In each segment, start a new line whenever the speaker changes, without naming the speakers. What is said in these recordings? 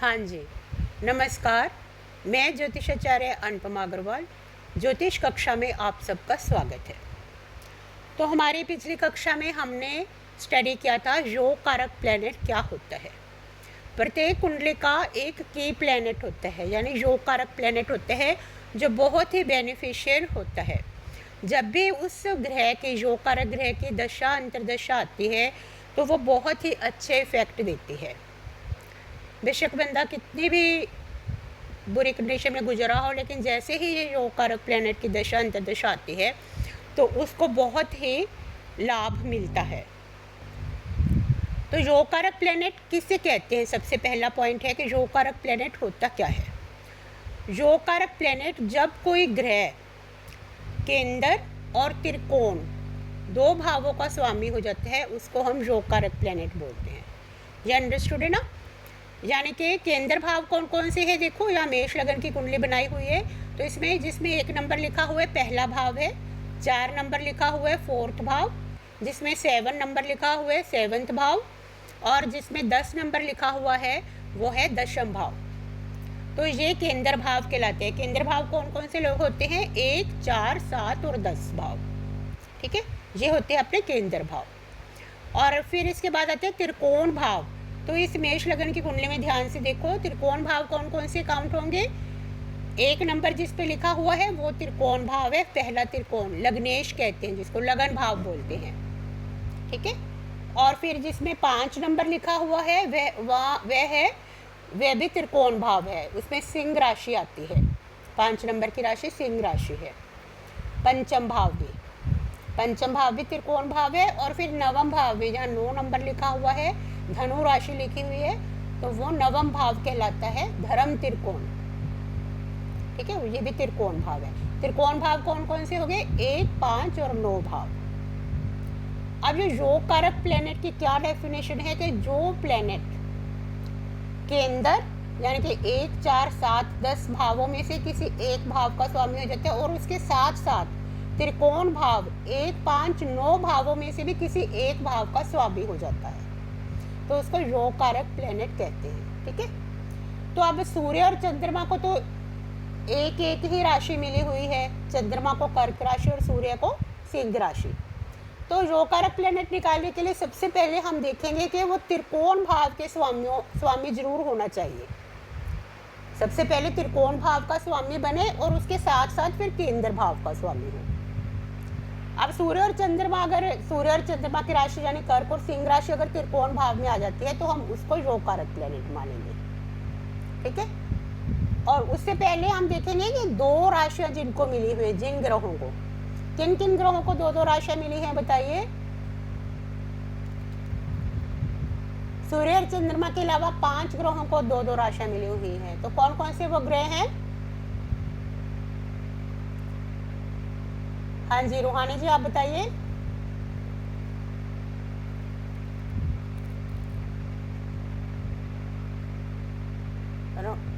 हाँ जी, नमस्कार। मैं ज्योतिषाचार्य अनुपमा अग्रवाल, ज्योतिष कक्षा में आप सबका स्वागत है। तो हमारी पिछली कक्षा में हमने स्टडी किया था योग कारक प्लैनेट क्या होता है। प्रत्येक कुंडली का एक की प्लैनेट होता है, यानी योग कारक प्लैनेट होता है जो बहुत ही बेनिफिशियल होता है। जब भी उस ग्रह के योग कारक ग्रह की दशा अंतर्दशा आती है तो वो बहुत ही अच्छे इफेक्ट देती है। बेशक बंदा कितनी भी बुरी कंडीशन में गुजरा हो, लेकिन जैसे ही ये योग कारक प्लैनेट की दशा अंतर्दशा आती है तो उसको बहुत ही लाभ मिलता है। तो योग कारक प्लैनेट किसे कहते हैं? सबसे पहला पॉइंट है कि योग कारक प्लैनेट होता क्या है। योग कारक प्लैनेट जब कोई ग्रह केंद्र और त्रिकोण दो भावों का स्वामी हो जाता है उसको हम योग कारक प्लैनेट बोलते हैं। ये अंडरस्टूड है ना? यानी कि केंद्र भाव कौन कौन से है, देखो यहाँ मेष लगन की कुंडली बनाई हुई है तो इसमें जिसमें 1 नंबर लिखा हुआ है पहला भाव है, 4 नंबर लिखा हुआ है 4th भाव, जिसमें 7 नंबर लिखा हुआ है 7th भाव, और जिसमें 10 नंबर लिखा हुआ है वो है 10th भाव। तो ये केंद्र भाव कहलाते हैं। केंद्र भाव कौन कौन से लोग होते हैं? 1, 4, 7 और 10 भाव। ठीक है, ये होते हैं अपने केंद्र भाव। और फिर इसके बाद आते हैं त्रिकोण भाव। तो इस मेष लगन की कुंडली में ध्यान से देखो त्रिकोण भाव कौन कौन से काउंट होंगे। 1 नंबर जिस पे लिखा हुआ है वो त्रिकोण भाव है, पहला त्रिकोण लग्नेश कहते हैं, जिसको लगन भाव बोलते हैं। ठीक है, और फिर जिसमें 5 नंबर लिखा हुआ है वह भी त्रिकोण भाव है, उसमें सिंह राशि आती है। 5 नंबर की राशि सिंह राशि है। पंचम भाव भी त्रिकोण भाव है। और फिर नवम भाव भी, जहाँ 9 नंबर लिखा हुआ है धनु राशि लिखी हुई है तो वो नवम भाव कहलाता है, धर्म त्रिकोण। ठीक है, ये भी त्रिकोण भाव है। त्रिकोण भाव कौन कौन से हो गए? 1, 5 और 9 भाव। अब ये योग कारक प्लैनेट की क्या डेफिनेशन है कि जो प्लैनेट केंद्र यानी कि 1, 4, 7, 10 भावों में से किसी एक भाव का स्वामी हो जाता है और उसके साथ साथ त्रिकोण भाव 1, 5, 9 भावों में से भी किसी एक भाव का स्वामी हो जाता है तो उसको योग कारक प्लैनेट कहते हैं। ठीक है, तो अब सूर्य और चंद्रमा को तो एक एक ही राशि मिली हुई है, चंद्रमा को कर्क राशि और सूर्य को सिंह राशि। तो योग कारक प्लैनेट निकालने के लिए सबसे पहले हम देखेंगे कि वो त्रिकोण भाव के स्वामी जरूर होना चाहिए। सबसे पहले त्रिकोण भाव का स्वामी बने और उसके साथ साथ फिर केंद्र भाव का स्वामी हो। अब सूर्य और चंद्रमा की राशि यानी कर्क और सिंह राशि अगर त्रिकोण भाव में आ जाती है तो हम उसको योग कारक प्लैनेट मानेंगे। ठीक है, और उससे पहले हम देखेंगे कि 2 राशियां जिनको मिली हुई है, जिन ग्रहों को, किन किन ग्रहों को 2-2 राशियां मिली हैं बताइए। सूर्य और चंद्रमा के अलावा 5 ग्रहों को 2-2 राशियां मिली हुई हैं। तो कौन कौन से वो ग्रह हैं? हाँ जी, रूहानी जी आप बताइए।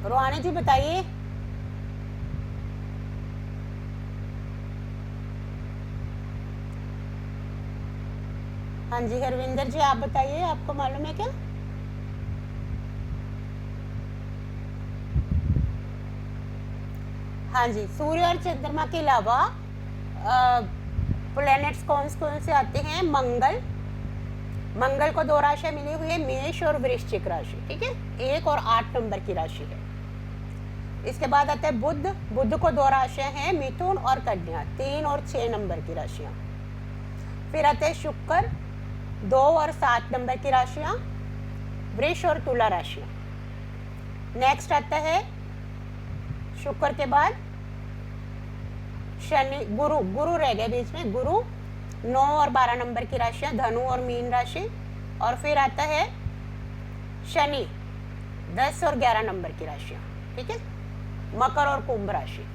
रूहानी जी बताइए। हाँ जी, हरविंदर जी आप बताइए, आपको मालूम है क्या? हाँ जी, सूर्य और चंद्रमा के अलावा प्लैनेट्स कौन कौन से आते हैं? मंगल को 2 राशियां मिली हुई है, मेष और वृश्चिक राशि। ठीक है, 1 और 8 नंबर की राशि है। इसके बाद आता है बुध को 2 राशियां हैं, मिथुन और कन्या, 3 और 6 नंबर की राशियां। फिर आते हैं शुक्र, 2 और 7 नंबर की राशियां, वृष और तुला राशियां। नेक्स्ट आता है शुक्र के बाद शनि, गुरु रह गए बीच में, गुरु 9 और 12 नंबर की राशियां, धनु और मीन राशि। और फिर आता है शनि, 10 और 11 नंबर की राशियां। ठीक है, मकर और कुंभ राशि।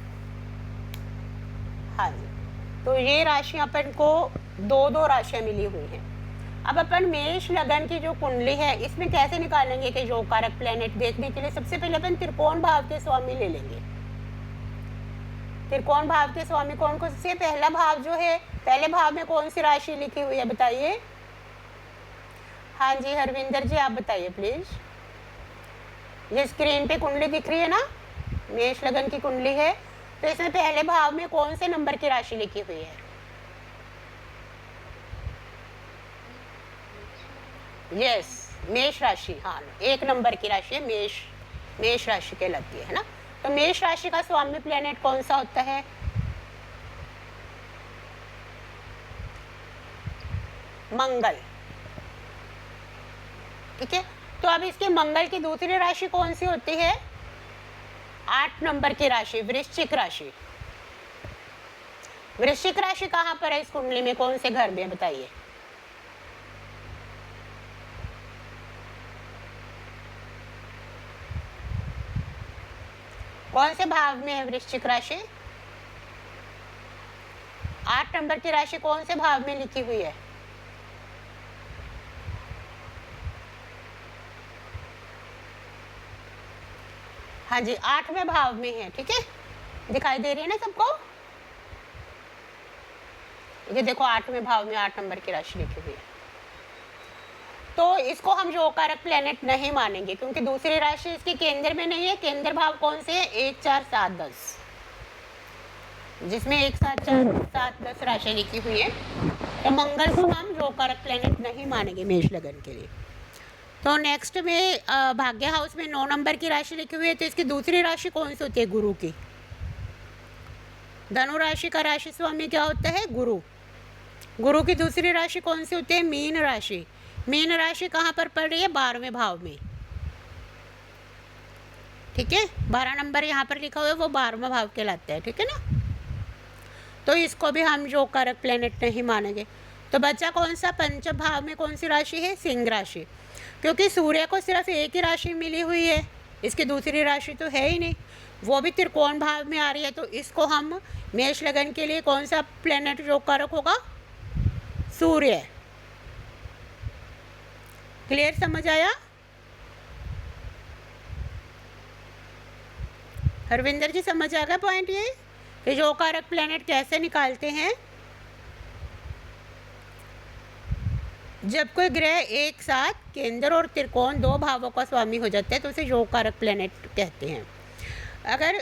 हाँ जी, तो ये राशियां अपन को 2-2 राशियां मिली हुई हैं। अब अपन मेष लगन की जो कुंडली है इसमें कैसे निकालेंगे कि योग कारक प्लैनेट देखने के लिए सबसे पहले अपन त्रिकोण भाव के स्वामी ले लेंगे। त्रिकोण भाव के स्वामी कौन कौन से? पहला भाव जो है, पहले भाव में कौन सी राशि लिखी हुई है बताइए। हाँ जी, हरविंदर जी आप बताइए प्लीज। ये स्क्रीन पे कुंडली दिख रही है ना, मेष लगन की कुंडली है, तो इसमें पहले भाव में कौन से नंबर की राशि लिखी हुई है? यस, मेष राशि। हाँ, 1 नंबर की राशि है मेष राशि कहलाती है ना। तो मेष राशि का स्वामी प्लेनेट कौन सा होता है? मंगल। ठीक है, तो अब इसके मंगल की दूसरी राशि कौन सी होती है? 8 नंबर की राशि वृश्चिक राशि। वृश्चिक राशि कहाँ पर है इस कुंडली में, कौन से घर में, बताइए? कौन से भाव में है वृश्चिक राशि? 8 नंबर की राशि कौन से भाव में लिखी हुई है? हाँ जी, 8वें भाव में है। ठीक है, दिखाई दे रही है ना सबको? ये देखो 8वें भाव में 8 नंबर की राशि लिखी हुई है। तो इसको हम जो कारक प्लेनेट नहीं मानेंगे, क्योंकि दूसरी राशि इसके केंद्र में नहीं है। केंद्र भाव कौन से है? 1, 4, 7, 10, जिसमें 1, 7, 4, 7, 10 राशि लिखी हुई है। तो मंगल को हम जो कारक प्लेनेट नहीं मानेंगे मेष लगन के लिए। तो नेक्स्ट में भाग्य हाउस में 9 नंबर की राशि लिखी हुई है, तो इसकी दूसरी राशि कौन सी होती है? गुरु की। धनु राशि का राशि स्वामी क्या होता है? गुरु। गुरु की दूसरी राशि कौन सी होती है? मीन राशि। मीन राशि कहाँ पर पड़ रही है? 12वें भाव में। ठीक है, 12 नंबर यहाँ पर लिखा हुआ है, वो 12वां भाव कहलाता है। ठीक है ना, तो इसको भी हम जो कारक प्लेनेट नहीं मानेंगे। तो बच्चा कौन सा? पंचम भाव में कौन सी राशि है? सिंह राशि। क्योंकि सूर्य को सिर्फ एक ही राशि मिली हुई है, इसकी दूसरी राशि तो है ही नहीं, वो भी त्रिकोण भाव में आ रही है। तो इसको हम मेष लगन के लिए कौन सा प्लेनेट जो कारक होगा? सूर्य। क्लियर, समझ आया? हरविंदर जी समझ आ गया पॉइंट ये कि जो कारक प्लेनेट कैसे निकालते हैं? जब कोई ग्रह एक साथ केंद्र और त्रिकोण 2 भावों का स्वामी हो जाता है तो उसे योग कारक प्लेनेट कहते हैं। अगर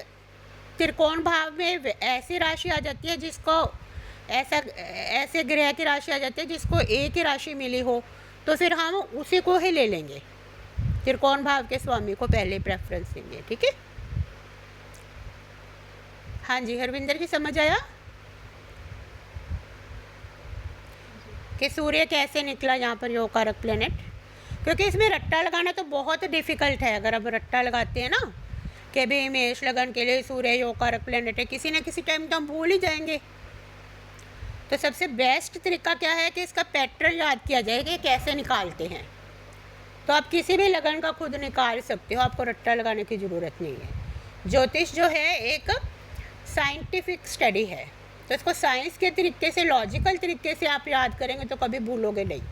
त्रिकोण भाव में ऐसी राशि आ जाती है जिसको ऐसे ग्रह की राशि आ जाती है जिसको एक ही राशि मिली हो, तो फिर हम उसी को ही ले लेंगे, त्रिकोण भाव के स्वामी को पहले प्रेफरेंस देंगे। ठीक है, हाँ जी, हरविंदर जी समझ आया कि सूर्य कैसे निकला यहाँ पर योग कारक प्लेनेट? क्योंकि इसमें रट्टा लगाना तो बहुत डिफिकल्ट है। अगर अब रट्टा लगाते हैं ना कि भी मेष लगन के लिए सूर्य योग कारक प्लेनेट है, किसी न किसी टाइम तो हम भूल ही जाएंगे। तो सबसे बेस्ट तरीका क्या है कि इसका पैटर्न याद किया जाए कि कैसे निकालते हैं। तो आप किसी भी लगन का खुद निकाल सकते हो, आपको रट्टा लगाने की ज़रूरत नहीं है। ज्योतिष जो है एक साइंटिफिक स्टडी है, तो इसको साइंस के तरीके से, लॉजिकल तरीके से आप याद करेंगे तो कभी भूलोगे नहीं।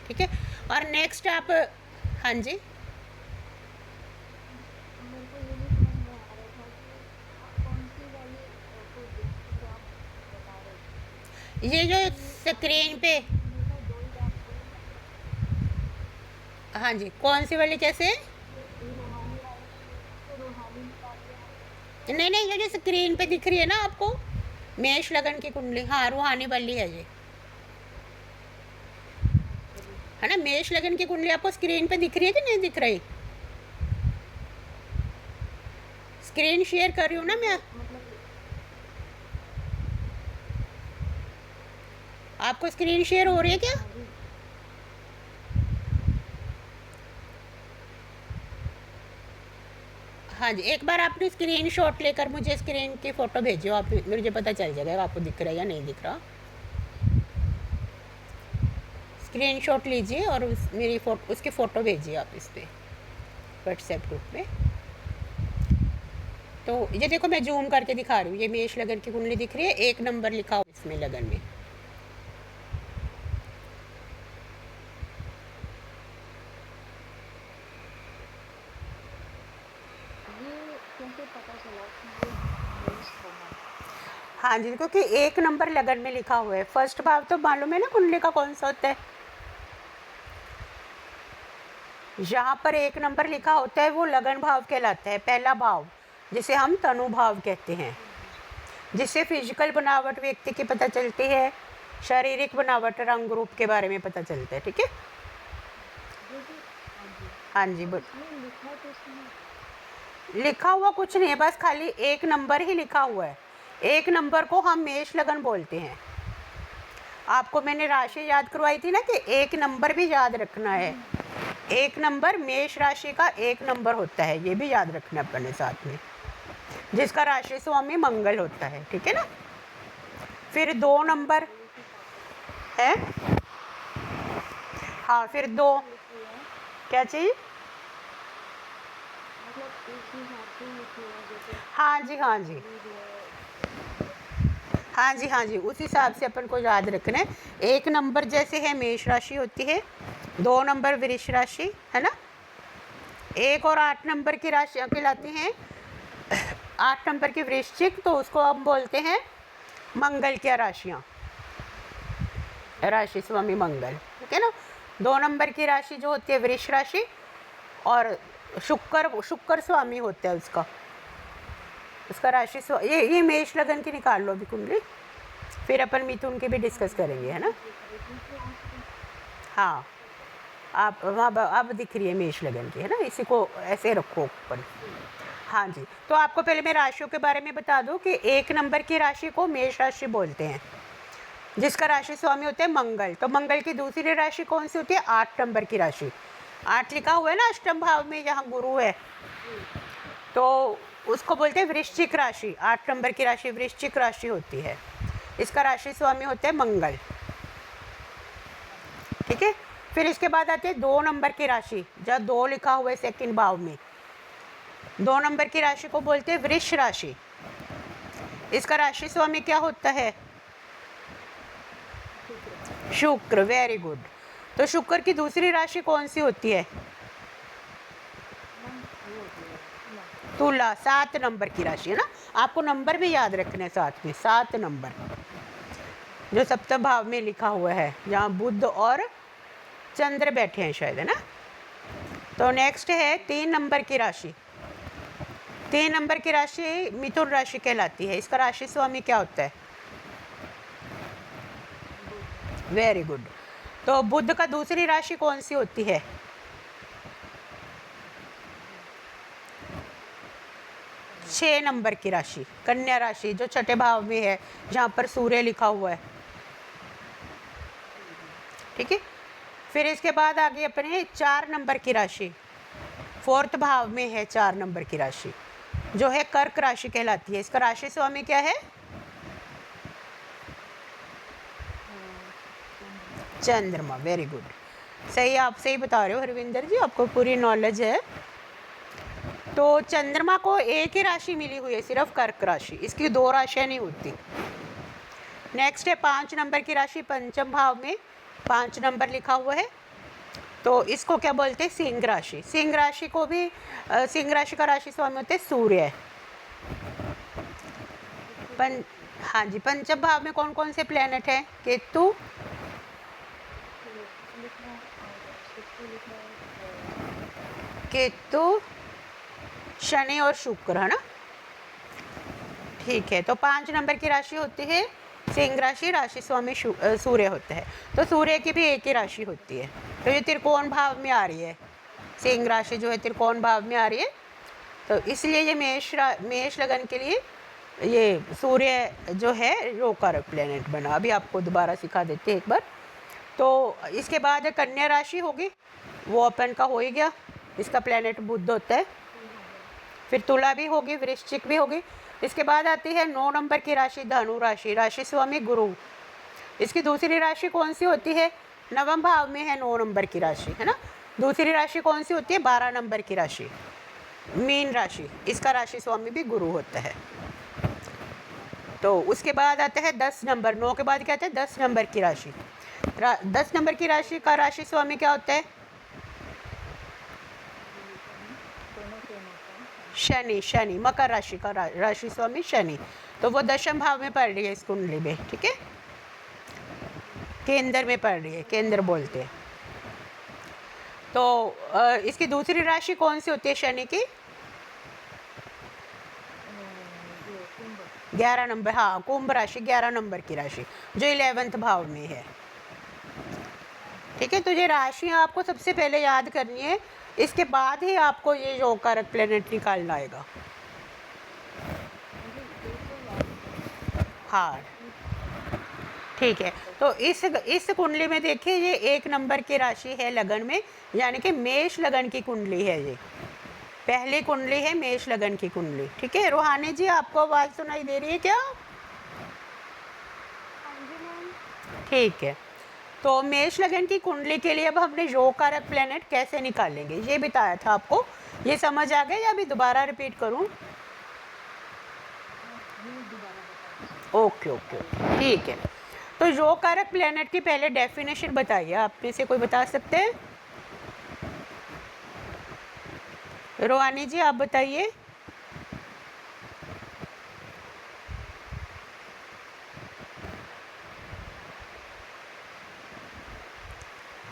ठीक है, और नेक्स्ट आप, हाँ जी, ये जो स्क्रीन पे, हाँ जी, कौन सी वाली? कैसे? नहीं नहीं, ये जो स्क्रीन पे दिख रही है ना आपको मेष लगन की कुंडली, हाँ रूहानी वाली है ये, है ना। मेष लगन की कुंडली आपको स्क्रीन पे दिख रही है कि नहीं दिख रही? स्क्रीन शेयर कर रही हूँ ना मैं, आपको स्क्रीन शेयर हो रही है क्या? हाँ जी, एक बार आपने स्क्रीनशॉट लेकर मुझे स्क्रीन की फ़ोटो भेजिए, आप मुझे पता चल जाएगा आपको दिख रहा है या नहीं दिख रहा। स्क्रीनशॉट लीजिए और मेरी फ़ोटो, उसकी फ़ोटो भेजिए आप इस पर व्हाट्सएप ग्रुप में। तो ये देखो मैं जूम करके दिखा रही हूँ, ये मेष लगन की कुंडली दिख रही है, 1 नंबर लिखा हुआ इसमें लगन में। हाँ जी, क्योंकि 1 नंबर लगन में लिखा हुआ है। फर्स्ट भाव तो मालूम है ना कुंडली का कौन सा होता है? जहाँ पर एक नंबर लिखा होता है वो लगन भाव कहलाता है, पहला भाव, जिसे हम तनु भाव कहते हैं, जिससे फिजिकल बनावट व्यक्ति की पता चलती है, शारीरिक बनावट रंग रूप के बारे में पता चलता है। ठीक है, हाँ जी बोल। लिखा हुआ कुछ नहीं है, बस खाली एक नंबर ही लिखा हुआ है। एक नंबर को हम मेष लगन बोलते हैं। आपको मैंने राशि याद करवाई थी ना कि एक नंबर भी याद रखना है। एक नंबर मेष राशि का एक नंबर होता है, ये भी याद रखना अपने साथ में, जिसका राशि स्वामी मंगल होता है। ठीक है ना। फिर 2 नंबर है, हाँ फिर 2 क्या चाहिए, हाँ जी हाँ जी हाँ जी हाँ जी, उस हिसाब से अपन को याद रखना है। एक नंबर जैसे है मेष राशि होती है, 2 नंबर वृष राशि है ना, 1 और 8 नंबर की राशियाँ कहलाती हैं। 8 नंबर की वृश्चिक, तो उसको हम बोलते हैं मंगल की राशियाँ, राशि स्वामी मंगल। ठीक है ना। 2 नंबर की राशि जो होती है वृष राशि, और शुक्र स्वामी होता है उसका राशि ये मेष लगन की निकाल लो अभी कुंडली, फिर अपन मिथुन की भी डिस्कस करेंगे, है ना। हाँ, आप वहाँ अब दिख रही है मेष लगन की, है ना, इसी को ऐसे रखो ऊपर। हाँ जी, तो आपको पहले मैं राशियों के बारे में बता दूं कि 1 नंबर की राशि को मेष राशि बोलते हैं, जिसका राशि स्वामी होते हैं मंगल। तो मंगल की दूसरी राशि कौन सी होती है, 8 नंबर की राशि। 8 लिखा हुआ है ना अष्टम भाव में, जहाँ गुरु है, तो उसको बोलते हैं वृश्चिक राशि। 8 नंबर की राशि वृश्चिक राशि होती है, इसका राशि स्वामी होते हैं मंगल। ठीक है। फिर इसके बाद आते हैं 2 नंबर की राशि, जहाँ 2 लिखा हुआ है सेकंड भाव में, 2 नंबर की राशि को बोलते हैं वृष राशि। इसका राशि स्वामी क्या होता है, शुक्र। Very good. तो शुक्र की दूसरी राशि कौन सी होती है, तुला। 7 नंबर की राशि है ना, आपको नंबर भी याद रखने साथ में, 7 नंबर जो सप्तम भाव में लिखा हुआ है, जहाँ बुध और चंद्र बैठे हैं शायद, है ना। तो नेक्स्ट है 3 नंबर की राशि। 3 नंबर की राशि मिथुन राशि कहलाती है, इसका राशि स्वामी क्या होता है, वेरी गुड। तो बुध का दूसरी राशि कौन सी होती है, 6 नंबर की राशि कन्या राशि, जो छठे भाव में है, जहाँ पर सूर्य लिखा हुआ है। ठीक है। फिर इसके बाद आगे अपने 4 नंबर की राशि, 4th भाव में है 4 नंबर की राशि, जो है कर्क राशि कहलाती है। इसका राशि स्वामी क्या है, चंद्रमा। वेरी गुड, सही, आप सही बता रहे हो हरविंदर जी, आपको पूरी नॉलेज है। तो चंद्रमा को एक ही राशि मिली हुई है, सिर्फ कर्क राशि, इसकी 2 राशियाँ नहीं होती। नेक्स्ट है 5 नंबर की राशि, पंचम भाव में 5 नंबर लिखा हुआ है, तो इसको क्या बोलते हैं, सिंह राशि। सिंह राशि को भी सिंह राशि का राशि स्वामी होते हैं सूर्य। हाँ जी, पंचम भाव में कौन कौन से प्लेनेट हैं, केतु, शनि और शुक्र, है ना। ठीक है। तो 5 नंबर की राशि होती है सिंह राशि, राशि स्वामी सूर्य होता है। तो सूर्य की भी एक ही राशि होती है, तो ये त्रिकोण भाव में आ रही है, सिंह राशि जो है त्रिकोण भाव में आ रही है, तो इसलिए ये मेष लगन के लिए ये सूर्य जो है रोकर प्लेनेट बना। अभी आपको दोबारा सिखा देते हैं एक बार। तो इसके बाद कन्या राशि होगी, वो अपन का हो ही गया, इसका प्लेनेट बुध होता है। फिर तुला भी होगी, वृश्चिक भी होगी। इसके बाद आती है 9 नंबर की राशि, धनु राशि, राशि स्वामी गुरु। इसकी दूसरी राशि कौन सी होती है, नवम भाव में है 9 नंबर की राशि, है ना। दूसरी राशि कौन सी होती है, 12 नंबर की राशि, मीन राशि, इसका राशि स्वामी भी गुरु होता है। तो उसके बाद आता है 10 नंबर, 9 के बाद क्या आता है 10 नंबर की राशि। 10 नंबर की राशि का राशि स्वामी क्या होता है, शनि। शनि मकर राशि का राशि स्वामी शनि, तो वो 10th भाव में पड़ रही है इस कुंडली में। ठीक है, केंद्र में पड़ रही है, केंद्र बोलते हैं। तो इसकी दूसरी राशि कौन सी होती है शनि की? 11 नंबर, हाँ कुंभ राशि 11 नंबर की राशि जो 11वें भाव में है। ठीक है, तो ये राशियाँ आपको सबसे पहले याद करनी है, इसके बाद ही आपको ये योग कारक प्लेनेट निकालना आएगा। हाँ ठीक है, तो इस कुंडली में देखिए ये 1 नंबर की राशि है लगन में, यानी कि मेष लगन की कुंडली है। ये पहली कुंडली है मेष लगन की कुंडली। ठीक है, रूहानी जी आपको आवाज़ सुनाई दे रही है क्या? ठीक है, तो मेष लगन की कुंडली के लिए अब हमने योग कारक प्लेनेट कैसे निकालेंगे ये बताया था आपको। ये समझ आ गया या अभी दोबारा रिपीट करूं? ओके ओके ओके ठीक है। तो योग कारक प्लेनेट की पहले डेफिनेशन बताइए, आप में से कोई बता सकते हैं? रोहानी जी आप बताइए।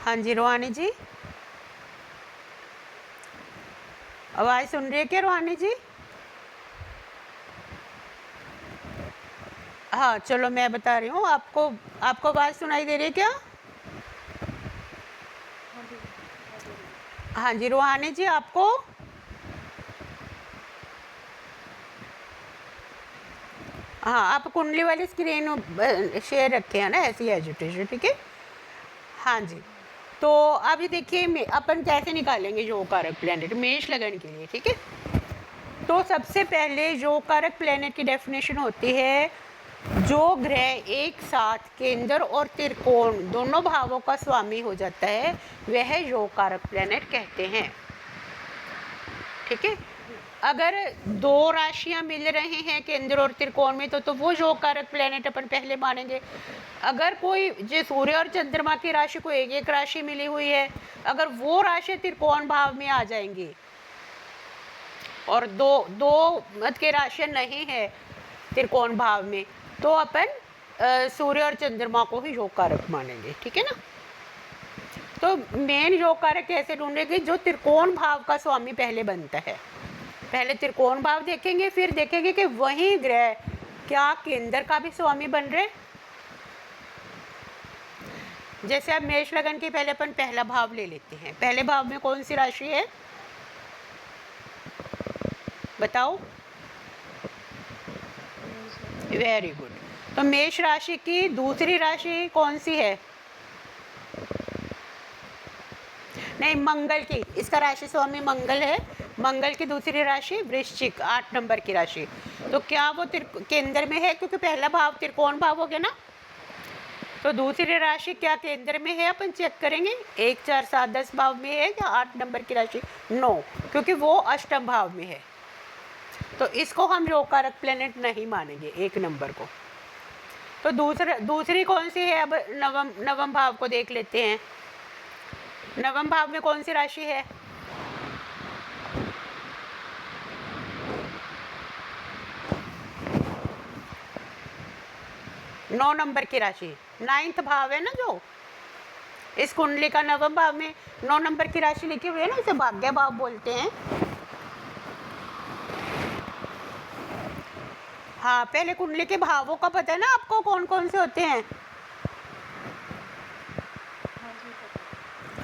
हाँ जी रोहानी जी, आवाज़ सुन रही है क्या रोहानी जी? हाँ चलो मैं बता रही हूँ आपको, आपको आवाज़ सुनाई दे रही है क्या? हाँ जी रूहानी जी आपको? हाँ आप कुंडली वाली स्क्रीन शेयर रखे हैं ना, ऐसी एजुटेशन। ठीक है, हाँ जी। तो अब ये देखिए अपन कैसे निकालेंगे योग कारक प्लेनेट मेष लगन के लिए। ठीक है, तो सबसे पहले योग कारक प्लेनेट की डेफिनेशन होती है जो ग्रह एक साथ केंद्र और त्रिकोण दोनों भावों का स्वामी हो जाता है वह योग कारक प्लेनेट कहते हैं। ठीक है, अगर दो राशियां मिल रहे हैं केंद्र और त्रिकोण में तो वो योग कारक प्लेनेट अपन पहले मानेंगे। अगर कोई जो सूर्य और चंद्रमा की राशि को एक एक राशि मिली हुई है, अगर वो राशि त्रिकोण भाव में आ जाएंगी और दो मत के राशियां नहीं है त्रिकोण भाव में, तो अपन सूर्य और चंद्रमा को ही योग कारक मानेंगे। ठीक है ना, तो मेन योग कारक कैसे ढूंढेंगे? जो त्रिकोण भाव का स्वामी पहले बनता है। पहले त्रिकोण भाव देखेंगे, फिर देखेंगे कि वही ग्रह क्या केंद्र का भी स्वामी बन रहे। जैसे अब मेष लगन की पहले अपन पहला भाव ले लेते हैं। पहले भाव में कौन सी राशि है बताओ? वेरी गुड, तो मेष राशि की दूसरी राशि कौन सी है? नहीं, मंगल की, इसका राशि स्वामी मंगल है। मंगल की दूसरी राशि वृश्चिक 8 नंबर की राशि। तो क्या वो केंद्र में है? क्योंकि पहला भाव त्रिकोण भाव हो गया ना, तो दूसरी राशि क्या केंद्र में है अपन चेक करेंगे। 1 4 7 10 भाव में है या 8 नंबर की राशि? नो, क्योंकि वो अष्टम भाव में है, तो इसको हम योग कारक प्लेनेट नहीं मानेंगे 1 नंबर को। तो दूसरी कौन सी है? अब नवम भाव को देख लेते हैं। नवम भाव में कौन सी राशि है? नौ नंबर की राशि, 9th भाव है ना जो इस कुंडली का। नवम भाव में 9 नंबर की राशि लिखी हुई है ना, इसे भाग्य भाव बोलते हैं। हाँ, पहले कुंडली के भावों का पता है ना आपको, कौन कौन से होते हैं?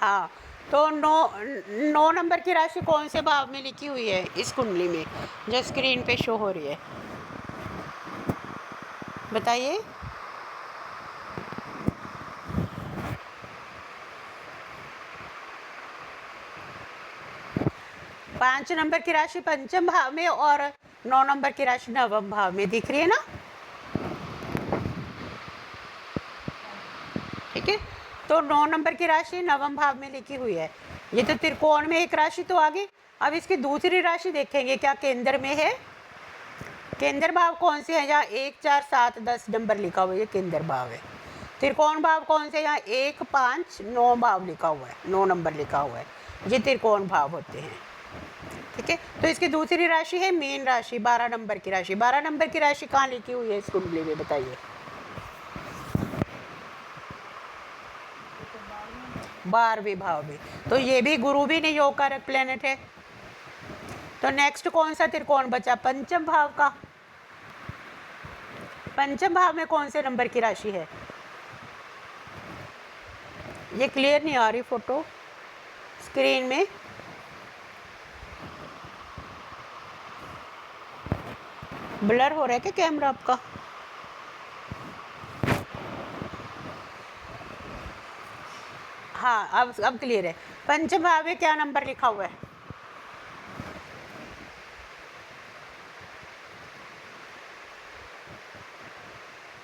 हाँ, तो 9 नंबर की राशि कौन से भाव में लिखी हुई है इस कुंडली में जो स्क्रीन पे शो हो रही है? बताइए। पाँच नंबर की राशि पंचम भाव में और 9 नंबर की राशि नवम भाव में दिख रही है ना। ठीक है, तो 9 नंबर की राशि नवम भाव में लिखी हुई है। ये तो त्रिकोण में एक राशि तो आ गई। अब इसकी दूसरी राशि देखेंगे क्या केंद्र में है। केंद्र भाव कौन से है? यहाँ 1 4 7 10 नंबर लिखा हुआ है, ये केंद्र भाव है। त्रिकोण भाव कौन से? यहाँ 1 5 9 भाव लिखा हुआ है, 9 नंबर लिखा हुआ है, ये त्रिकोण भाव होते हैं। ठीक है, तो इसकी दूसरी राशि है मीन राशि, 12 नंबर की राशि। 12 नंबर की राशि कहाँ लिखी हुई है इस कुंडली में बताइए? 12वें भाव में, तो ये भी गुरु भी नहीं योग कारक प्लेनेट है। तो नेक्स्ट कौन सा त्रिकोण बचा? पंचम भाव का। पंचम भाव में कौन से नंबर की राशि है? ये क्लियर नहीं आ रही फोटो स्क्रीन में। ब्लर हो रहा है क्या कैमरा आपका? हाँ, अब क्लियर है। पंचम भाव में क्या नंबर लिखा हुआ है?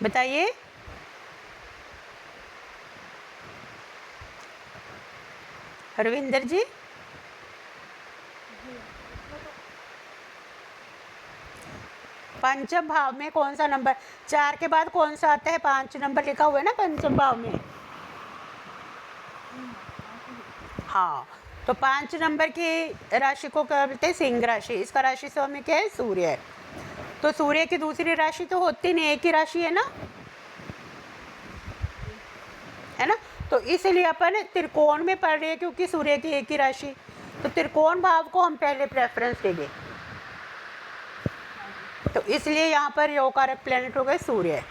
बताइए। रविंदर जी, पंचम भाव में कौन सा नंबर? 4 के बाद कौन सा आता है? 5 नंबर लिखा हुआ है ना पंचम भाव में। हाँ, तो 5 नंबर की राशि को क्या बोलते हैं? सिंह राशि। इसका राशि स्वामी क्या है? सूर्य है। तो सूर्य की दूसरी राशि तो होती नहीं, एक ही राशि है ना, है ना। तो इसलिए अपन त्रिकोण में पढ़ रहे हैं क्योंकि सूर्य की एक ही राशि, तो त्रिकोण भाव को हम पहले प्रेफरेंस देंगे। तो इसलिए यहाँ पर योग कारक प्लेनेट हो गए सूर्य।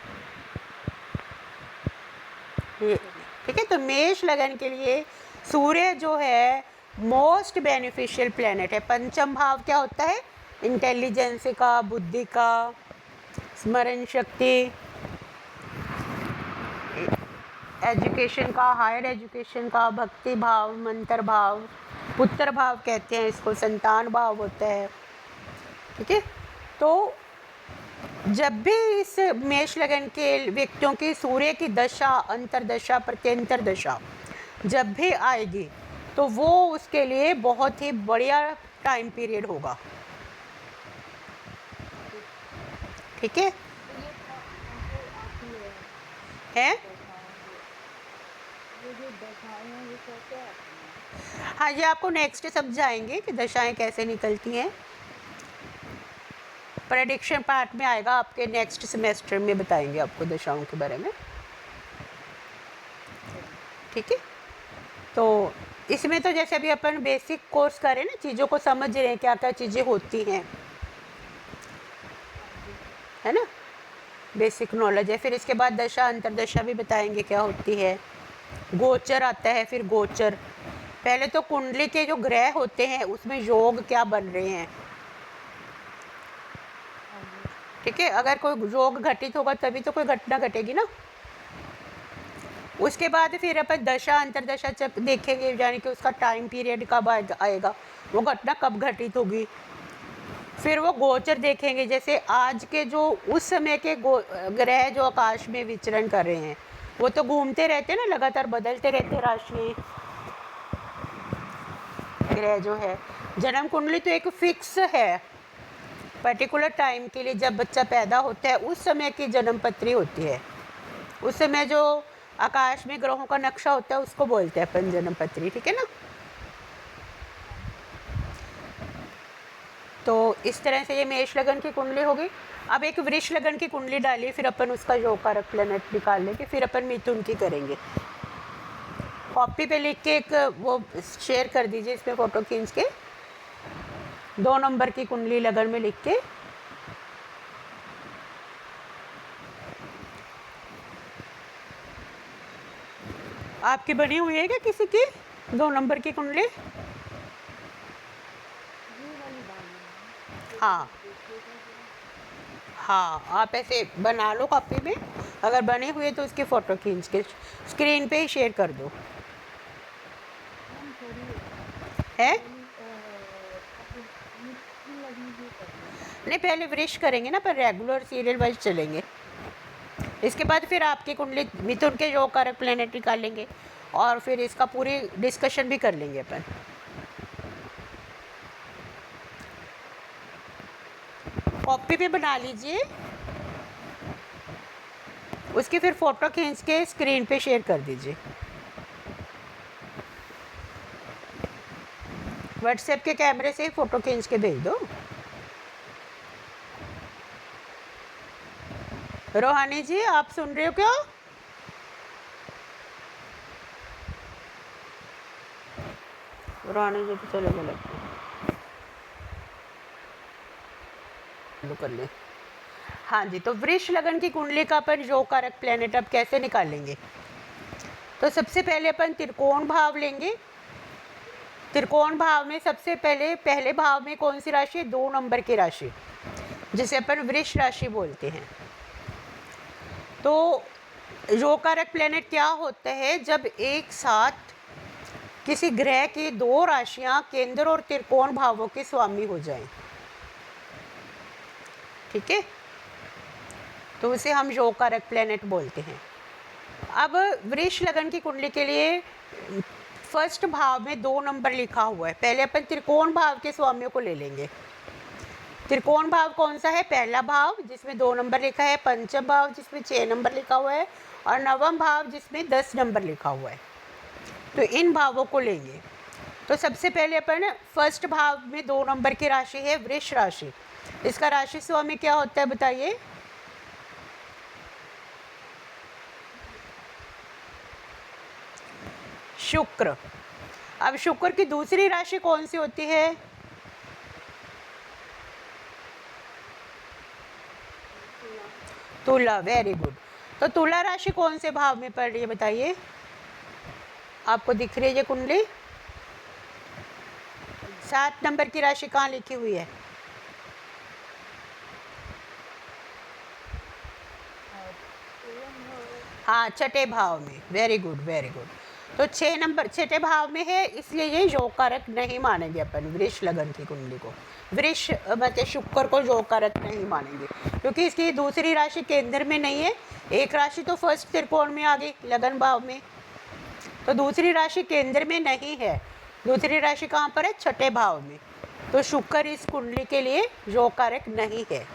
ठीक है, तो मेष लगन के लिए सूर्य जो है मोस्ट बेनिफिशियल प्लेनेट है। पंचम भाव क्या होता है? इंटेलिजेंस का, बुद्धि का, स्मरण शक्ति, एजुकेशन का, हायर एजुकेशन का, भक्ति भाव, मंत्र भाव, पुत्र भाव कहते हैं इसको, संतान भाव होता है। ठीक है, तो जब भी इस मेष लगन के व्यक्तियों की सूर्य की दशा, अंतरदशा, प्रत्यंतर दशा जब भी आएगी तो वो उसके लिए बहुत ही बढ़िया टाइम पीरियड होगा। ठीक है, है? हाँ, ये आपको नेक्स्ट समझाएंगे कि दशाएं कैसे निकलती हैं। प्रेडिक्शन पार्ट में आएगा, आपके नेक्स्ट सेमेस्टर में बताएंगे आपको दशाओं के बारे में। ठीक है, तो इसमें तो जैसे अभी अपन बेसिक कोर्स करें ना, चीज़ों को समझ रहे हैं क्या क्या चीज़ें होती हैं, है ना, बेसिक नॉलेज है। फिर इसके बाद दशा अंतरदशा भी बताएंगे क्या होती है। गोचर आता है, फिर गोचर। पहले तो कुंडली के जो ग्रह होते हैं उसमें योग क्या बन रहे हैं। ठीक है, अगर कोई योग घटित होगा तभी तो कोई घटना घटेगी ना। उसके बाद फिर अपन दशा अंतरदशा जब देखेंगे, यानी कि उसका टाइम पीरियड कब आएगा, वो घटना कब घटित होगी। फिर वो गोचर देखेंगे, जैसे आज के जो उस समय के ग्रह जो आकाश में विचरण कर रहे हैं वो तो घूमते रहते हैं ना, लगातार बदलते रहते राशि ग्रह जो है। जन्म कुंडली तो एक फिक्स है, पर्टिकुलर टाइम के लिए जब बच्चा पैदा होता है उस समय की जन्म पत्री होती है। उस समय जो आकाश में ग्रहों का नक्शा होता है उसको बोलते हैं अपन जन्म पत्री। ठीक है ना। तो इस तरह से ये मेष लगन की कुंडली होगी। अब एक वृष लगन की कुंडली डालिए, फिर अपन उसका योग कारक प्लेनेट निकाल लेंगे, फिर अपन मिथुन की करेंगे। कॉपी पे लिख के एक वो शेयर कर दीजिए, इसमें फ़ोटो खींच के 2 नंबर की कुंडली लगन में लिख के। आपकी बनी हुई है क्या किसी की 2 नंबर की कुंडली? हाँ हाँ, आप ऐसे बना लो कॉपी में, अगर बने हुए तो उसकी फ़ोटो खींच के स्क्रीन पे ही शेयर कर दो। है नहीं, पहले वृष करेंगे ना, पर रेगुलर सीरियल वाइज चलेंगे। इसके बाद फिर आपकी कुंडली मिथुन के योग कारक प्लेनेट निकालेंगे और फिर इसका पूरी डिस्कशन भी कर लेंगे अपन। कॉपी पे बना लीजिए, उसकी फिर फ़ोटो खींच के स्क्रीन पे शेयर कर दीजिए। व्हाट्सएप के कैमरे से फ़ोटो खींच के भेज दो। रोहानी जी, आप सुन रहे हो क्या? पुराने जो तो चले गए कर ले। हाँ जी, तो वृष लगन की कुंडली का अपन योग कारक प्लेनेट अब कैसे निकालेंगे? तो सबसे पहले अपन त्रिकोण भाव लेंगे। त्रिकोण भाव में सबसे पहले भाव में कौन सी राशि? 2 नंबर की राशि, जिसे अपन वृष राशि बोलते हैं। तो योग कारक प्लेनेट क्या होता है? जब एक साथ किसी ग्रह की 2 राशियां केंद्र और त्रिकोण भावों के स्वामी हो जाएं, ठीक है, तो उसे हम योग कारक प्लेनेट बोलते हैं। अब वृष लगन की कुंडली के लिए फर्स्ट भाव में 2 नंबर लिखा हुआ है। पहले अपन त्रिकोण भाव के स्वामियों को ले लेंगे। त्रिकोण भाव कौन सा है? पहला भाव जिसमें 2 नंबर लिखा है, पंचम भाव जिसमें 6 नंबर लिखा हुआ है, और नवम भाव जिसमें 10 नंबर लिखा हुआ है। तो इन भावों को लेंगे। तो सबसे पहले अपन फर्स्ट भाव में 2 नंबर की राशि है वृष राशि। इसका राशि स्वामी क्या होता है बताइए? शुक्र। अब शुक्र की दूसरी राशि कौन सी होती है? तुला। Very good. तो तुला राशि कौन से भाव में पड़ रही है बताइए? आपको दिख रही है ये कुंडली? 7 नंबर की राशि कहाँ लिखी हुई है? हाँ, छठे भाव में। Very good, very good. तो 6 नंबर छठे भाव में है, इसलिए ये योग कारक नहीं मानेंगे अपन वृष लगन की कुंडली को। वृष मतलब शुक्र को योग कारक नहीं मानेंगे, क्योंकि इसकी दूसरी राशि केंद्र में नहीं है। एक राशि तो फर्स्ट त्रिकोण में आ गई लगन भाव में, तो दूसरी राशि केंद्र में नहीं है। दूसरी राशि कहाँ पर है? छठे भाव में। तो शुक्र इस कुंडली के लिए योग कारक नहीं है।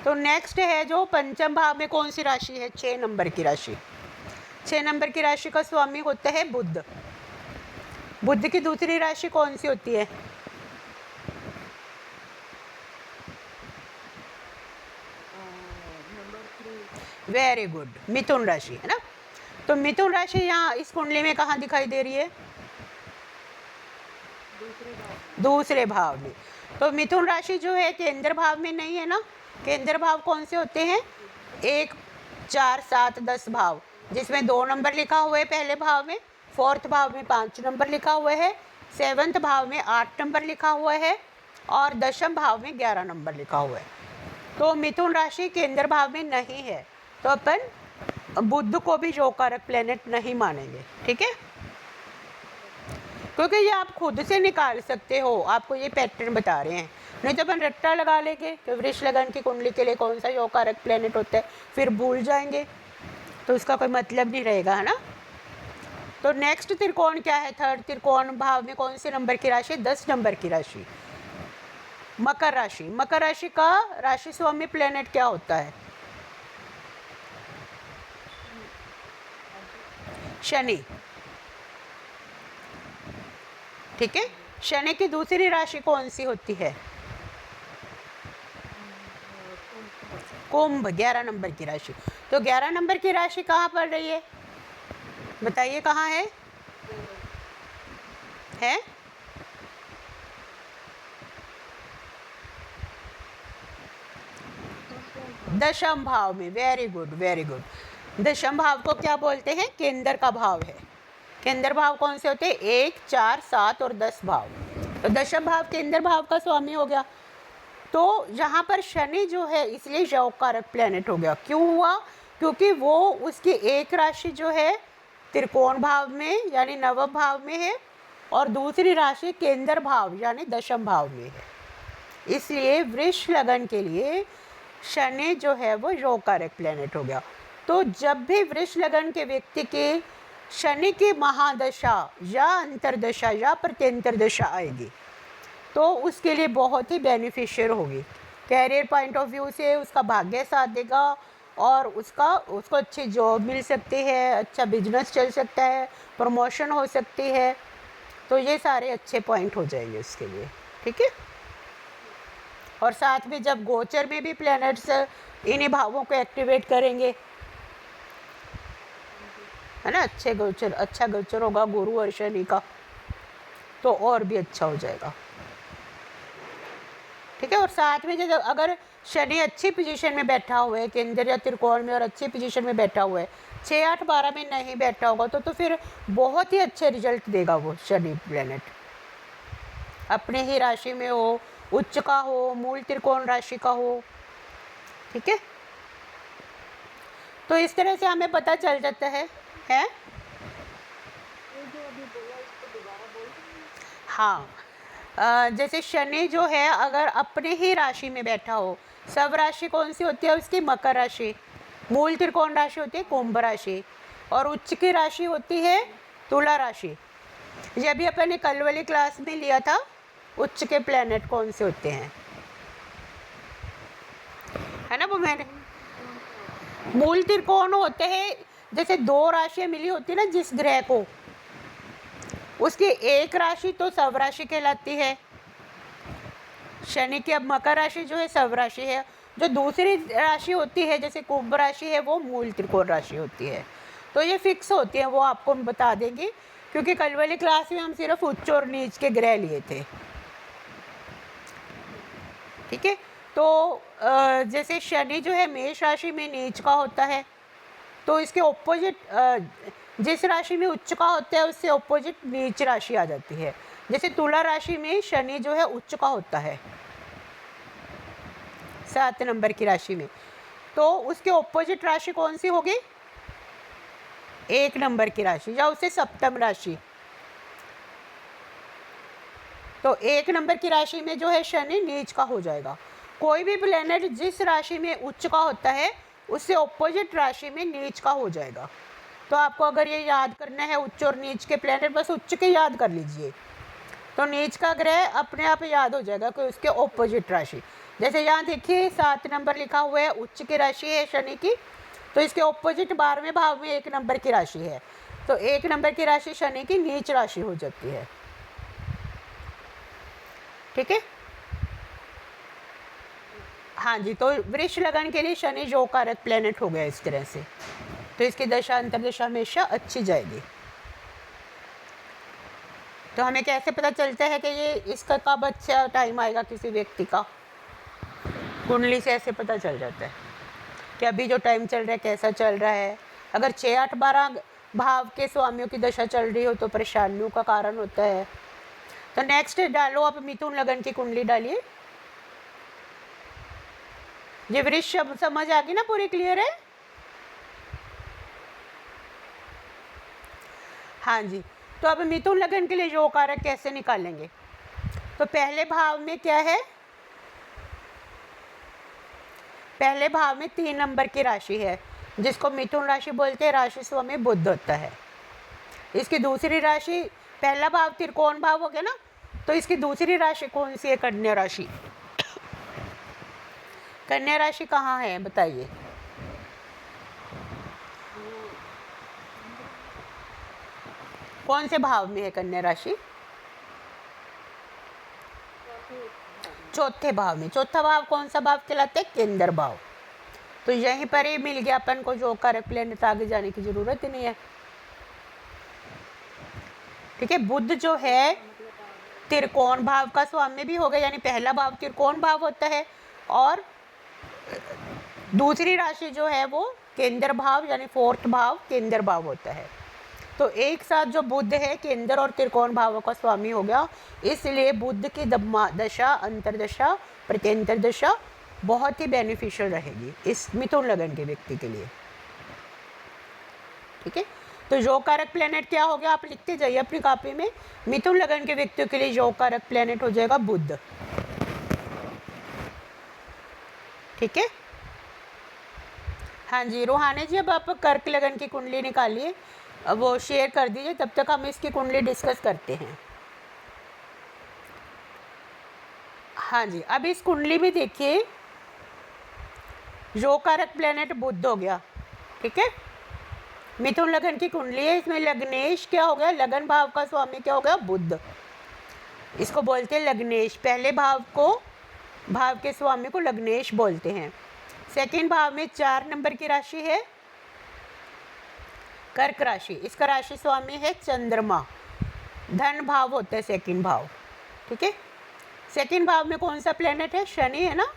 तो नेक्स्ट है जो पंचम भाव में कौन सी राशि है? 6 नंबर की राशि। 6 नंबर की राशि का स्वामी होता है बुध। बुध की दूसरी राशि कौन सी होती है? वेरी गुड, मिथुन राशि, है ना। तो मिथुन राशि यहाँ इस कुंडली में कहाँ दिखाई दे रही है? दूसरे भाव में। तो मिथुन राशि जो है केंद्र भाव में नहीं है ना। केंद्र भाव कौन से होते हैं? 1, 4, 7, 10 भाव, जिसमें 2 नंबर लिखा हुआ है पहले भाव में, 4th भाव में 5 नंबर लिखा हुआ है, 7th भाव में 8 नंबर लिखा हुआ है, और 10th भाव में 11 नंबर लिखा हुआ है। तो मिथुन राशि केंद्र भाव में नहीं है, तो अपन बुध को भी योग कारक प्लेनेट नहीं मानेंगे, ठीक है, क्योंकि ये आप खुद से निकाल सकते हो। आपको ये पैटर्न बता रहे हैं, नहीं तो अपन रट्टा लगा लेंगे कि वृष लगन की कुंडली के लिए कौन सा योग कारक प्लेनेट होता है, फिर भूल जाएंगे, तो उसका कोई मतलब नहीं रहेगा, है ना। तो नेक्स्ट त्रिकोण क्या है? थर्ड त्रिकोण भाव में कौन से नंबर की राशि? 10 नंबर की राशि, मकर राशि। मकर राशि का राशि स्वामी प्लेनेट क्या होता है? शनि, ठीक है। शनि की दूसरी राशि कौन सी होती है? कुंभ, 11 नंबर की राशि। तो 11 नंबर की राशि कहाँ पड़ रही है बताइए? कहाँ है? दशम भाव में। Very good, very good. दशम भाव को क्या बोलते हैं? केंद्र का भाव है। केंद्र भाव कौन से होते हैं? 1, 4, 7 और 10 भाव। तो दशम भाव केंद्र भाव का स्वामी हो गया। तो यहाँ पर शनि जो है इसलिए योग कारक प्लेनेट हो गया। क्यों हुआ? क्योंकि वो उसकी एक राशि जो है त्रिकोण भाव में यानी नवम भाव में है, और दूसरी राशि केंद्र भाव यानी दशम भाव में है। इसलिए वृष लगन के लिए शनि जो है वो योग कारक प्लेनेट हो गया। तो जब भी वृष लगन के व्यक्ति के शनि की महादशा या अंतरदशा या प्रत्यंतर दशा आएगी, तो उसके लिए बहुत ही बेनिफिशियल होगी। कैरियर पॉइंट ऑफ व्यू से उसका भाग्य साथ देगा, और उसको अच्छी जॉब मिल सकती है, अच्छा बिजनेस चल सकता है, प्रमोशन हो सकती है। तो ये सारे अच्छे पॉइंट हो जाएंगे उसके लिए, ठीक है। और साथ में जब गोचर में भी प्लैनेट्स इन्हीं भावों को एक्टिवेट करेंगे, है ना, अच्छा गोचर होगा गुरु और शनि का, तो और भी अच्छा हो जाएगा। ठीक है, और साथ में जैसे अगर शनि अच्छी पोजीशन में बैठा हुआ है केंद्र या त्रिकोण में और अच्छी पोजीशन में बैठा हुआ है, 6, 8, 12 में नहीं बैठा होगा तो फिर बहुत ही अच्छे रिजल्ट देगा वो शनि प्लेनेट। अपने ही राशि में हो, उच्च का हो, मूल त्रिकोण राशि का हो। ठीक है, तो इस तरह से हमें पता चल जाता है। हाँ, जैसे शनि जो है अगर अपने ही राशि में बैठा हो, सब राशि कौन सी होती है उसकी? मकर राशि। मूल त्रिकोण राशि होती है कुंभ राशि, और उच्च की राशि होती है तुला राशि। ये भी अपन ने कल वाली क्लास में लिया था, उच्च के प्लैनेट कौन से होते हैं, है ना। वो मैंने मूल त्रिकोण होते हैं, जैसे 2 राशियाँ मिली होती है ना जिस ग्रह को, उसकी एक राशि तो सब राशि कहलाती है। शनि की अब मकर राशि जो है सब राशि है, जो दूसरी राशि होती है जैसे कुंभ राशि है वो मूल त्रिकोण राशि होती है। तो ये फिक्स होती है, वो आपको हम बता देंगे, क्योंकि कल वाली क्लास में हम सिर्फ उच्च और नीच के ग्रह लिए थे। ठीक है, तो जैसे शनि जो है मेष राशि में नीच का होता है, तो इसके ऑपोजिट जिस राशि में उच्च का होता है उससे ऑपोजिट नीच राशि आ जाती है। जैसे तुला राशि में शनि जो है उच्च का होता है 7 नंबर की राशि में, तो उसके ऑपोजिट राशि कौन सी होगी? 1 नंबर की राशि या उससे सप्तम राशि। तो 1 नंबर की राशि में जो है शनि नीच का हो जाएगा। कोई भी प्लेनेट जिस राशि में उच्च का होता है उससे ऑपोजिट राशि में नीच का हो जाएगा। तो आपको अगर ये याद करना है उच्च और नीच के प्लेनेट, बस उच्च के याद कर लीजिए, तो नीच का ग्रह अपने आप याद हो जाएगा कि उसके ऑपोजिट राशि। जैसे यहाँ देखिए 7 नंबर लिखा हुआ है, उच्च की राशि है शनि की, तो इसके ऑपोजिट 12वें भाव में 1 नंबर की राशि है, तो 1 नंबर की राशि शनि की नीच राशि हो जाती है। ठीक है, हाँ जी, तो वृष लगन के लिए शनि जो कारक प्लेनेट हो गया इस तरह से, तो इसकी दशा अंतर्दशा हमेशा अच्छी जाएगी। तो हमें कैसे पता चलता है कि ये इसका कब अच्छा टाइम आएगा किसी व्यक्ति का? कुंडली से ऐसे पता चल जाता है कि अभी जो टाइम चल रहा है कैसा चल रहा है। अगर 6, 8, 12 भाव के स्वामियों की दशा चल रही हो तो परेशानियों का कारण होता है। तो नेक्स्ट डालो आप मिथुन लगन की कुंडली डालिए। ये वृष समझ आ गई ना, पूरी क्लियर है? हाँ जी, तो अब मिथुन लगन के लिए योग कारक कैसे निकालेंगे? तो पहले भाव में क्या है? पहले भाव में 3 नंबर की राशि है जिसको मिथुन राशि बोलते हैं, राशि स्वामी बुध होता है। इसकी दूसरी राशि, पहला भाव त्रिकोण भाव हो गया ना, तो इसकी दूसरी राशि कौन सी है? कन्या राशि। कन्या राशि कहाँ है बताइए? कौन से भाव में है कन्या राशि? चौथे भाव में। चौथा भाव कौन सा भाव कहलाता है? केंद्र भाव। तो यहीं पर ही मिल गया अपन को जो कारक प्लेनेट, आगे जाने की जरूरत ही नहीं है। ठीक है, बुध जो है त्रिकोण भाव का स्वामी भी हो गया, यानी पहला भाव त्रिकोण भाव होता है, और दूसरी राशि जो है वो केंद्र भाव यानी 4th भाव केंद्र भाव होता है। तो एक साथ जो बुध है केंद्र और त्रिकोण भावों का स्वामी हो गया, इसलिए बुध की दशा, अंतरदशा, प्रत्यंतर दशा बहुत ही बेनिफिशियल रहेगी इस मिथुन लगन के व्यक्ति के लिए। ठीक है, तो योग कारक प्लेनेट क्या हो गया आप लिखते जाइए अपनी कॉपी में। मिथुन लगन के व्यक्तियों के लिए योग कारक प्लेनेट हो जाएगा बुध। ठीक है, हाँ जी रूहानी जी, अब आप कर्क लगन की कुंडली निकालिए, अब वो शेयर कर दीजिए, तब तक हम इसकी कुंडली डिस्कस करते हैं। हाँ जी, अब इस कुंडली में देखिए योग कारक प्लेनेट बुध हो गया। ठीक है, मिथुन लगन की कुंडली है, इसमें लग्नेश क्या हो गया? लगन भाव का स्वामी क्या हो गया? बुध। इसको बोलते हैं लग्नेश। पहले भाव को, भाव के स्वामी को लग्नेश बोलते हैं। सेकंड भाव में 4 नंबर की राशि है कर्क राशि, इसका राशि स्वामी है चंद्रमा। धन भाव होता है सेकंड भाव, ठीक है। सेकंड भाव में कौन सा प्लेनेट है? शनि है ना।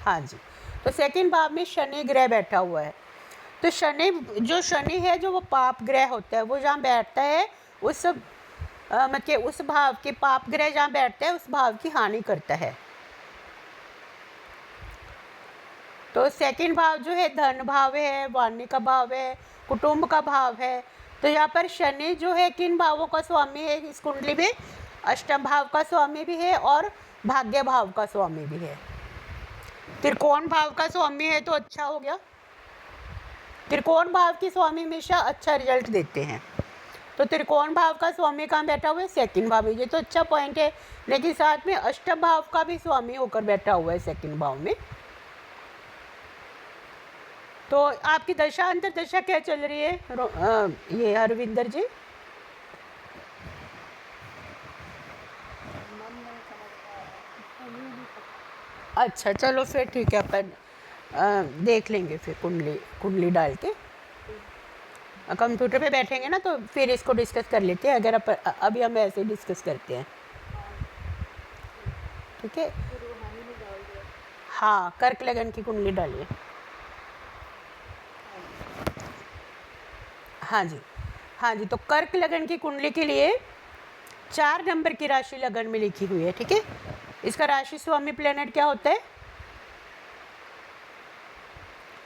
हाँ जी, तो सेकंड भाव में शनि ग्रह बैठा हुआ है। तो शनि है जो वो पाप ग्रह होता है, वो जहाँ बैठता है उस मतलब उस भाव के पाप ग्रह जहाँ बैठता है उस भाव की हानि करता है। तो सेकंड भाव जो है धन भाव है, वाणी का भाव है, कुटुंब का भाव है। तो यहाँ पर शनि जो है किन भावों का स्वामी है इस कुंडली में? अष्टम भाव का स्वामी भी है और भाग्य भाव का स्वामी भी है। त्रिकोण भाव का स्वामी है तो अच्छा हो गया। त्रिकोण भाव की स्वामी हमेशा अच्छा रिजल्ट देते हैं। तो त्रिकोण भाव का स्वामी कहाँ बैठा हुआ है? सेकंड भाव में। ये तो अच्छा पॉइंट है, लेकिन साथ में अष्टम भाव का भी स्वामी होकर बैठा हुआ है सेकंड भाव में। तो आपकी दशा अंतर दशा क्या चल रही है ये हरविंदर जी? अच्छा चलो फिर ठीक है, अपन देख लेंगे फिर कुंडली डाल के कंप्यूटर पे बैठेंगे ना, तो फिर इसको डिस्कस कर लेते हैं। अगर अभी हम ऐसे डिस्कस करते हैं, ठीक है। हाँ, कर्क लगन की कुंडली डालिए। हाँ जी, हाँ जी। तो कर्क लगन की कुंडली के लिए 4 नंबर की राशि लगन में लिखी हुई है, ठीक है। इसका राशि स्वामी प्लेनेट क्या होता है?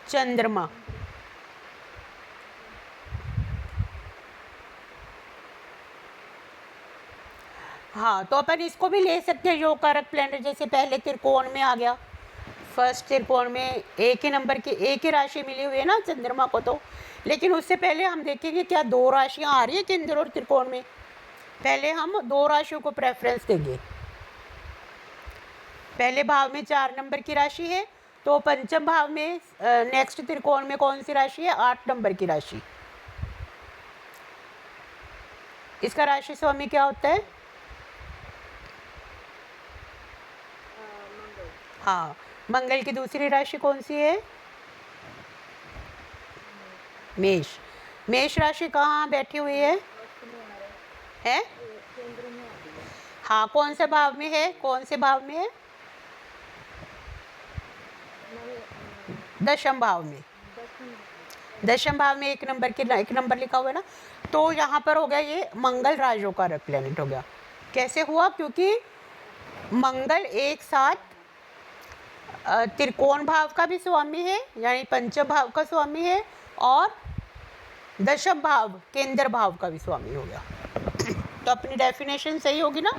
चंद्रमा। हाँ, तो अपन इसको भी ले सकते हैं योग कारक प्लेनेट, जैसे पहले त्रिकोण में आ गया। फर्स्ट त्रिकोण में एक ही राशि मिली हुई है ना चंद्रमा को। तो लेकिन उससे पहले हम देखेंगे क्या 2 राशियां आ रही है केंद्र और त्रिकोण में। पहले हम 2 राशियों को प्रेफरेंस देंगे। पहले भाव में 4 नंबर की राशि है, तो पंचम भाव में नेक्स्ट त्रिकोण में कौन सी राशि है? 8 नंबर की राशि। इसका राशि स्वामी क्या होता है? हाँ, मंगल की दूसरी राशि कौन सी है? मेष। मेष राशि कहाँ बैठी हुई है? हाँ, कौन से भाव में है? कौन से भाव में है? दशम भाव में। दशम भाव में एक नंबर लिखा हुआ है ना। तो यहाँ पर हो गया ये मंगल राजयोग का प्लेनेट हो गया। कैसे हुआ? क्योंकि मंगल एक साथ त्रिकोण भाव का भी स्वामी है, यानी पंचम भाव का स्वामी है, और दशम भाव केंद्र भाव का भी स्वामी हो गया। तो अपनी डेफिनेशन सही होगी ना।